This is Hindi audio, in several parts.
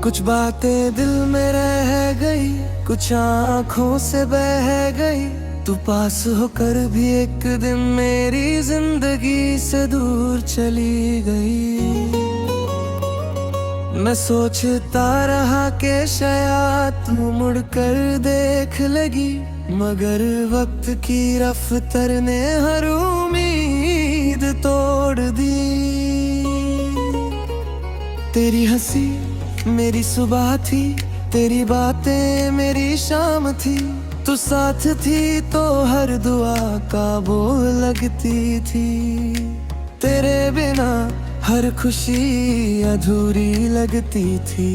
कुछ बातें दिल में रह गई, कुछ आँखों से बह गई। तू पास होकर भी एक दिन मेरी जिंदगी से दूर चली गई। मैं सोचता रहा कि शायद तू मुड़कर देख लगी, मगर वक्त की रफ्तार ने हर उम्मीद तोड़ दी। तेरी हंसी मेरी सुबह थी, तेरी बातें मेरी शाम थी। तू साथ थी तो हर दुआ का बोल लगती थी। तेरे बिना हर खुशी अधूरी लगती थी।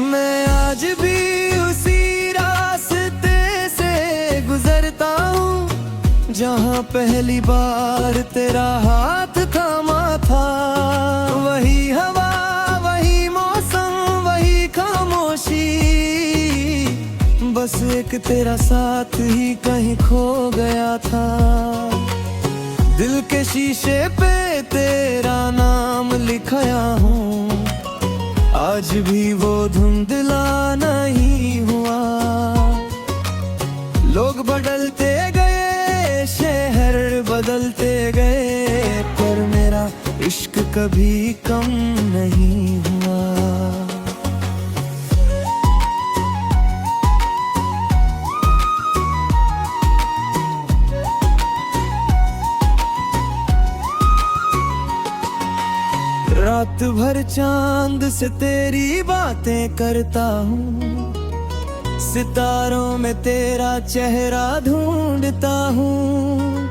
मैं आज भी उसी रास्ते से गुजरता हूँ जहाँ पहली बार तेरा हाथ थामा था। वही हवा, वही मौसम, वही खामोशी, बस एक तेरा साथ ही कहीं खो गया था। दिल के शीशे पे तेरा नाम लिखाया हूँ, आज भी वो धुंधला नहीं हुआ। लोग बदलते गए, शहर बदलते गए, पर मेरा इश्क कभी कम नहीं हुआ। रात भर चांद से तेरी बातें करता हूँ, सितारों में तेरा चेहरा ढूंढता हूँ।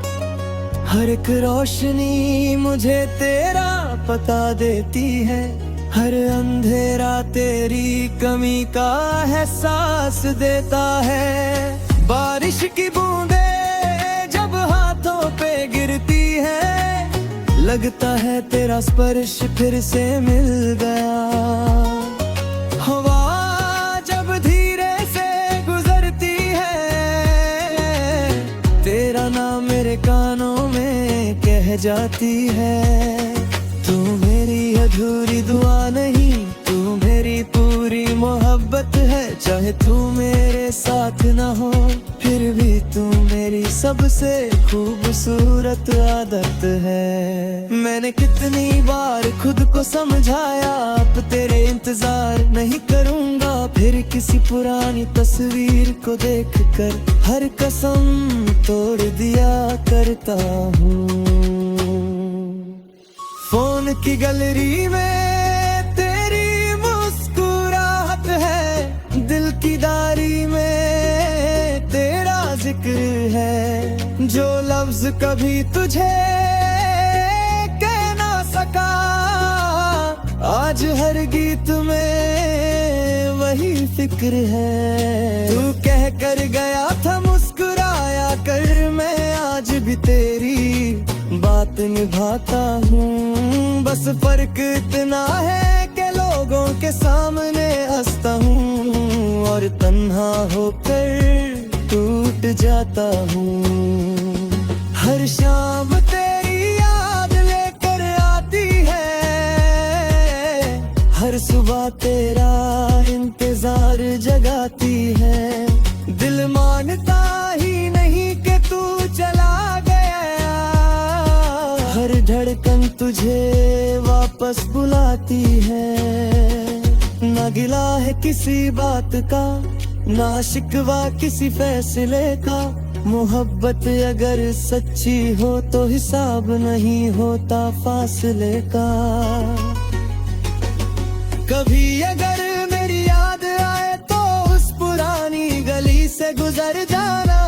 हर एक रोशनी मुझे तेरा पता देती है, हर अंधेरा तेरी कमी का एहसास देता है। बारिश की बूंदें जब हाथों पे गिरती है, लगता है तेरा स्पर्श फिर से मिल गया। हवा जब धीरे से गुजरती है, तेरा नाम मेरे कानों में कह जाती है। तू मेरी अधूरी दुआ नहीं, तू मेरी पूरी मोहब्बत है। चाहे तू मेरे साथ ना हो, फिर भी तू मेरी सबसे खूबसूरत आदत है। मैंने कितनी बार खुद को समझाया, अब तेरे इंतजार नहीं करूंगा फिर किसी पुरानी तस्वीर को देखकर हर कसम तोड़ दिया करता हूँ। फोन की गैलरी में तेरी मुस्कुराहट है, दिल की डायरी में तेरा जिक्र है। जो लफ्ज कभी तुझे कह ना सका, आज हर गीत में वही फिक्र है। तू कह कर गया था मुस्कुराया कर, मैं आज भी तेरी बात निभाता हूँ। बस फर्क इतना है कि लोगों के सामने हंसता हूँ और तन्हा होकर टूट जाता हूँ। हर शाम तेरी याद लेकर आती है, हर सुबह तेरा इंतजार जगाती है। दिल मानता ही नहीं कि तू चला गया, हर धड़कन तुझे वापस बुलाती है। ना गिला है किसी बात का, ना शिकवा किसी फैसले का। मोहब्बत अगर सच्ची हो तो हिसाब नहीं होता फासले का। कभी अगर मेरी याद आए तो उस पुरानी गली से गुजर जाना,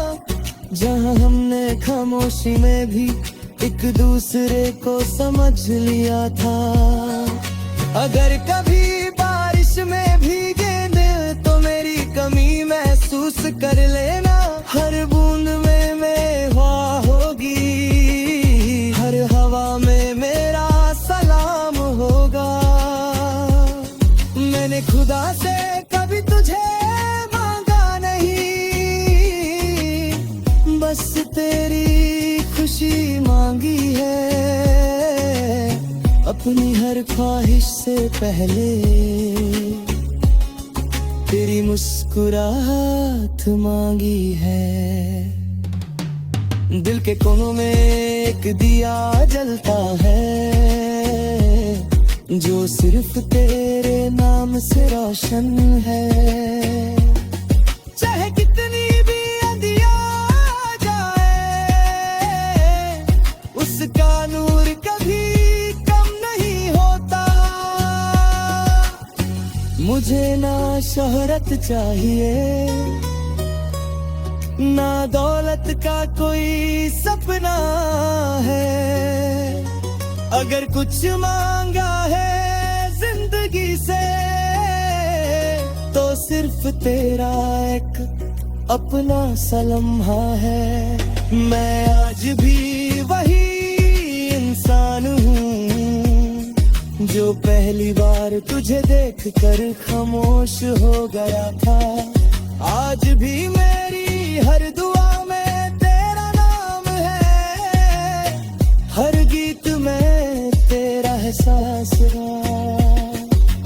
जहाँ हमने खामोशी में भी एक दूसरे को समझ लिया था। अगर कभी बारिश में भीगे दिल तो मेरी कमी महसूस कर लेना। हर बूंद में मेवा होगी, हर हवा में मेरा सलाम होगा। मैंने खुदा से कभी तुझे मांगा नहीं, बस तेरी खुशी मांगी है। अपनी हर ख्वाहिश से पहले तेरी मुस्कुराहट मांगी है। दिल के कोनों में एक दिया जलता है जो सिर्फ तेरे नाम से रोशन है। चाहे कितनी भी अंधिया आ जाए, उसका नूर कभी कम नहीं होता। मुझे ना शोहरत चाहिए, ना दौलत का कोई सपना है। अगर कुछ मांगा है जिंदगी से तो सिर्फ तेरा एक अपना सा लम्हा है। मैं आज भी वही इंसान हूँ जो पहली बार तुझे देखकर खामोश हो गया था। आज भी मेरी हर दुआ में तेरा नाम है, हर गीत में तेरा एहसास है।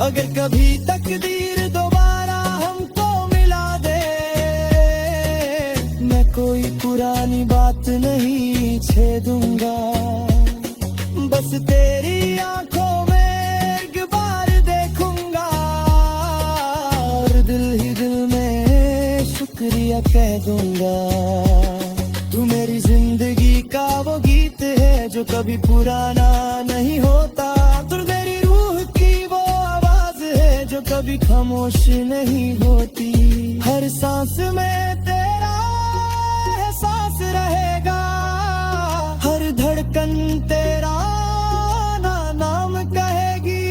अगर कभी तकदीर दोबारा हमको मिला दे, मैं कोई पुरानी बात नहीं छेदूंगा। बस तेरी आंखों में एक बार देखूंगा और दिल ही दिल में शुक्रिया कह दूंगा। तू मेरी जिंदगी का वो गीत है जो कभी पुराना नहीं होता। तू मेरी रूह की वो आवाज है जो कभी खामोश नहीं होती। हर सांस में तेरा एहसास रहेगा, हर धड़कन तेरा नाम कहेगी।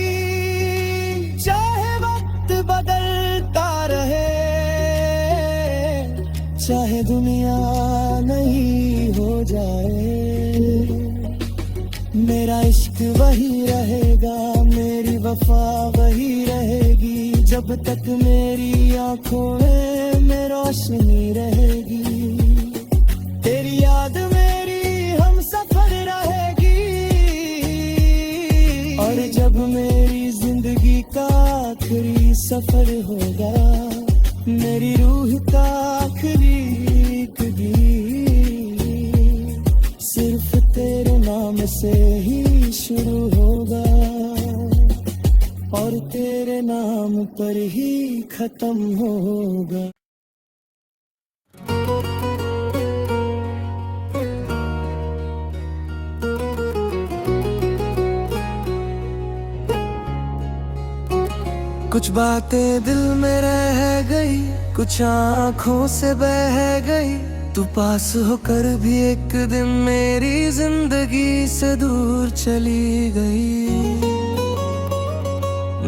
चाहे वक्त बदलता रहे, चाहे दुनिया नहीं हो जाए, मेरा इश्क वही रहेगा, मेरी वफा वही रहेगी। जब तक मेरी आंखों में रोशनी रहेगी, तेरी याद मेरी हम सफर रहेगी। और जब मेरी जिंदगी का आखिरी सफर होगा, मेरी रूह का आखिरी गीत सिर्फ तेरे नाम से ही शुरू होगा और तेरे नाम पर ही खत्म होगा। कुछ बातें दिल में रह गई, कुछ आँखों से बह गई। तू पास होकर भी एक दिन मेरी जिंदगी से दूर चली गई।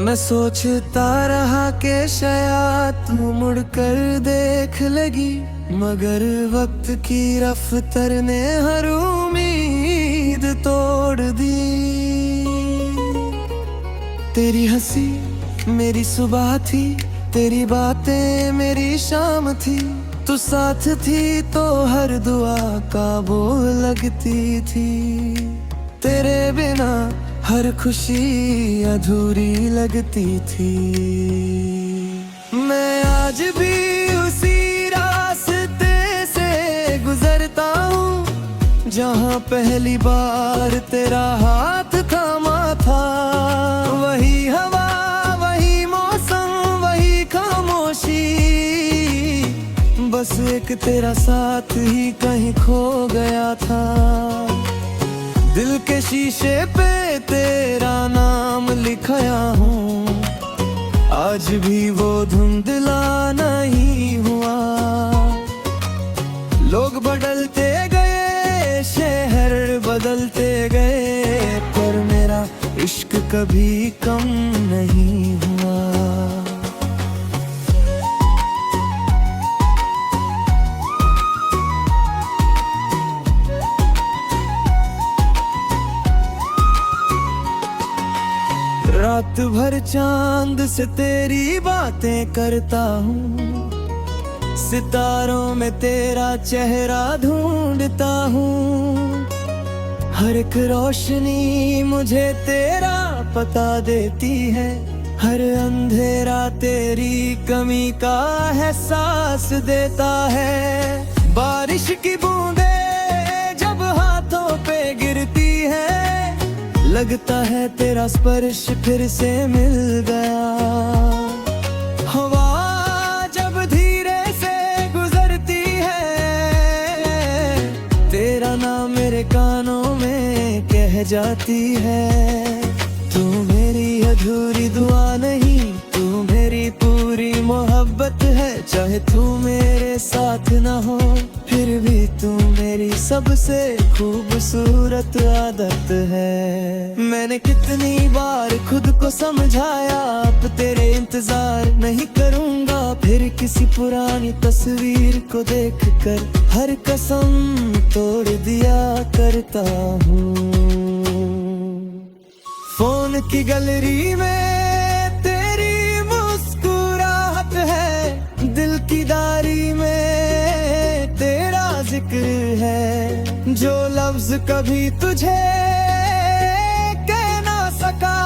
मैं सोचता रहा कि शायद तू मुड़कर देख लगी, मगर वक्त की रफ्तार ने हर उम्मीद तोड़ दी। तेरी हंसी मेरी सुबह थी, तेरी बातें मेरी शाम थी। तू साथ थी तो हर दुआ काबूल लगती थी। तेरे बिना हर खुशी अधूरी लगती थी। मैं आज भी उसी रास्ते से गुजरता हूँ जहाँ पहली बार तेरा हाथ थामा था। वही हवा, वही मौसम, वही खामोशी, बस एक तेरा साथ ही कहीं खो गया था। दिल के शीशे पे तेरा नाम लिखाया हूँ, आज भी वो धुंधला नहीं हुआ। लोग बदलते गए, शहर बदलते गए, पर मेरा इश्क कभी कम नहीं हुआ। रात भर चांद से तेरी बातें करता हूँ, सितारों में तेरा चेहरा ढूंढता हूँ। हर एक रोशनी मुझे तेरा पता देती है, हर अंधेरा तेरी कमी का एहसास देता है। बारिश की बूंदे जब हाथों पे गिरती है, लगता है तेरा स्पर्श फिर से मिल गया। हवा जब धीरे से गुजरती है, तेरा नाम मेरे कानों में कह जाती है। तू मेरी अधूरी दुआ नहीं, तू मेरी पूरी मोहब्बत है। चाहे तू मेरे साथ ना हो, फिर भी तू मेरी सबसे खूबसूरत आदत है। मैंने कितनी बार खुद को समझाया, अब तेरे इंतजार नहीं करूंगा फिर किसी पुरानी तस्वीर को देखकर हर कसम तोड़ दिया करता हूँ। फोन की गैलरी में तेरी मुस्कुराहट है, दिल की डायरी में तेरा जिक्र है। जो लफ्ज कभी तुझे कह ना सका,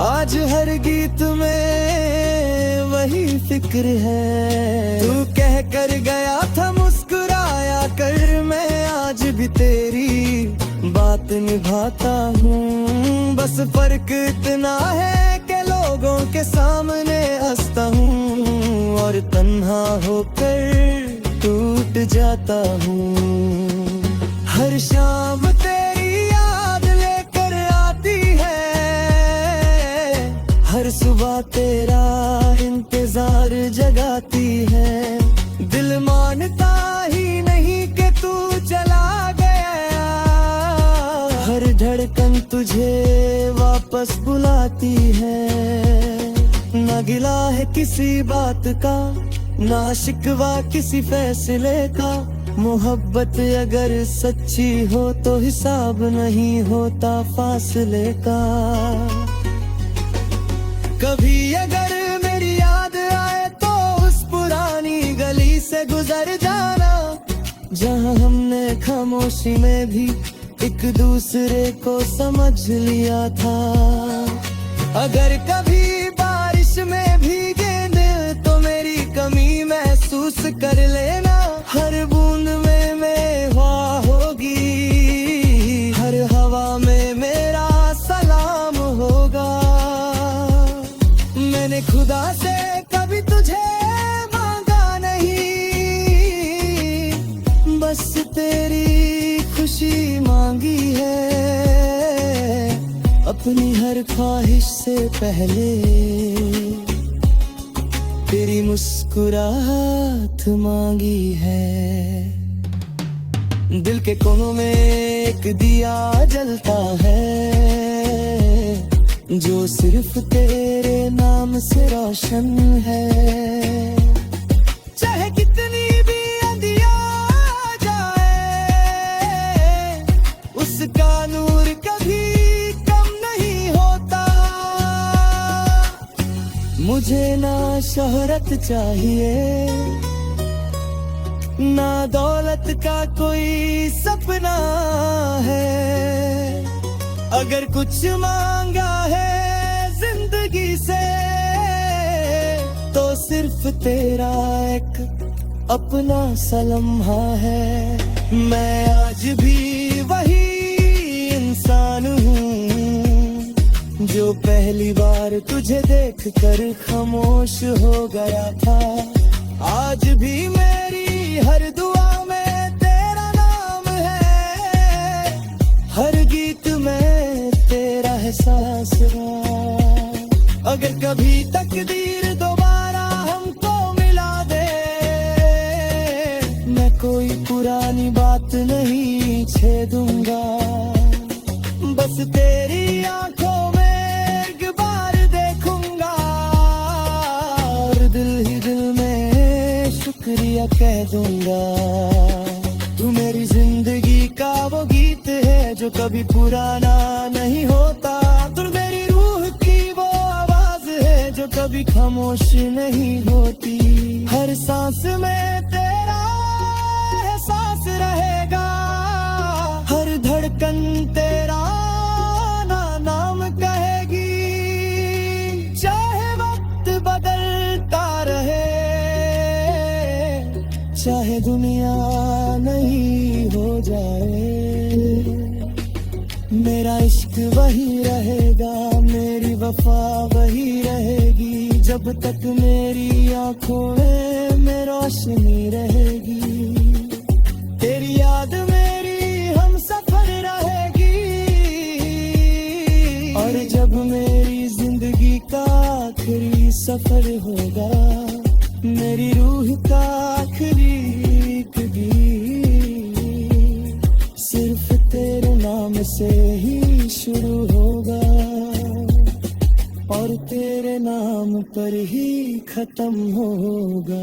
आज हर गीत में वही फिक्र है। तू कह कर गया था मुस्कुराया कर, मैं आज भी तेरी बात निभाता हूँ। बस फर्क इतना है कि लोगों के सामने हंसता हूँ और तन्हा होकर टूट जाता हूँ। हर शाम तेरी याद लेकर आती है, हर सुबह तेरा इंतजार जगाती है। दिल मानता ही नहीं कि तू चला गया, हर धड़कन तुझे वापस बुलाती है। ना गिला है किसी बात का, ना शिकवा किसी फैसले का। मोहब्बत अगर सच्ची हो तो हिसाब नहीं होता फासले का। कभी अगर मेरी याद आए तो उस पुरानी गली से गुजर जाना, जहाँ हमने खामोशी में भी एक दूसरे को समझ लिया था। अगर कभी बारिश में भीगे दिल तो मेरी कमी महसूस कर लेना। हर बूंद में मेवा होगी, हर हवा में मेरा सलाम होगा। मैंने खुदा से कभी तुझे मांगा नहीं, बस तेरी खुशी मांगी है। अपनी हर ख्वाहिश से पहले तेरी मुस्कुराहट मांगी है। दिल के कोनों में एक दिया जलता है, जो सिर्फ तेरे नाम से रोशन है। चाहे कितनी भी अंधिया जाए, उसका नूर कभी कम नहीं होता। मुझे ना शोहरत चाहिए, ना दौलत का कोई सपना है। अगर कुछ मांगा है जिंदगी से तो सिर्फ तेरा एक अपना सा लम्हा है। मैं आज भी वही इंसान हूँ जो पहली बार तुझे देखकर खामोश हो गया था। आज भी मेरी हर दुआ में तेरा नाम है, हर गीत में तेरा एहसास रहा। अगर कभी तकदीर दोबारा हमको मिला दे, मैं कोई पुरानी बात नहीं छेदूंगा। बस तेरी आंखों में एक बार देखूंगा और दिल ही दिल में शुक्रिया कह दूंगा। तू मेरी जिंदगी का वो गीत है जो कभी पुराना नहीं होता। तू मेरी रूह की वो आवाज है जो कभी खामोश नहीं होती। हर सांस में तेरा एहसास रहेगा, हर धड़कन तेरा नाम चाहे दुनिया नहीं हो जाए, मेरा इश्क वही रहेगा, मेरी वफा वही रहेगी, जब तक मेरी आंखों में रोशनी रहेगी। तेरी याद मेरी हम सफर रहेगी, और जब मेरी जिंदगी का आखिरी सफर होगा, मेरी रूह का आखिरी गीत सिर्फ तेरे नाम से ही शुरू होगा, और तेरे नाम पर ही खत्म होगा।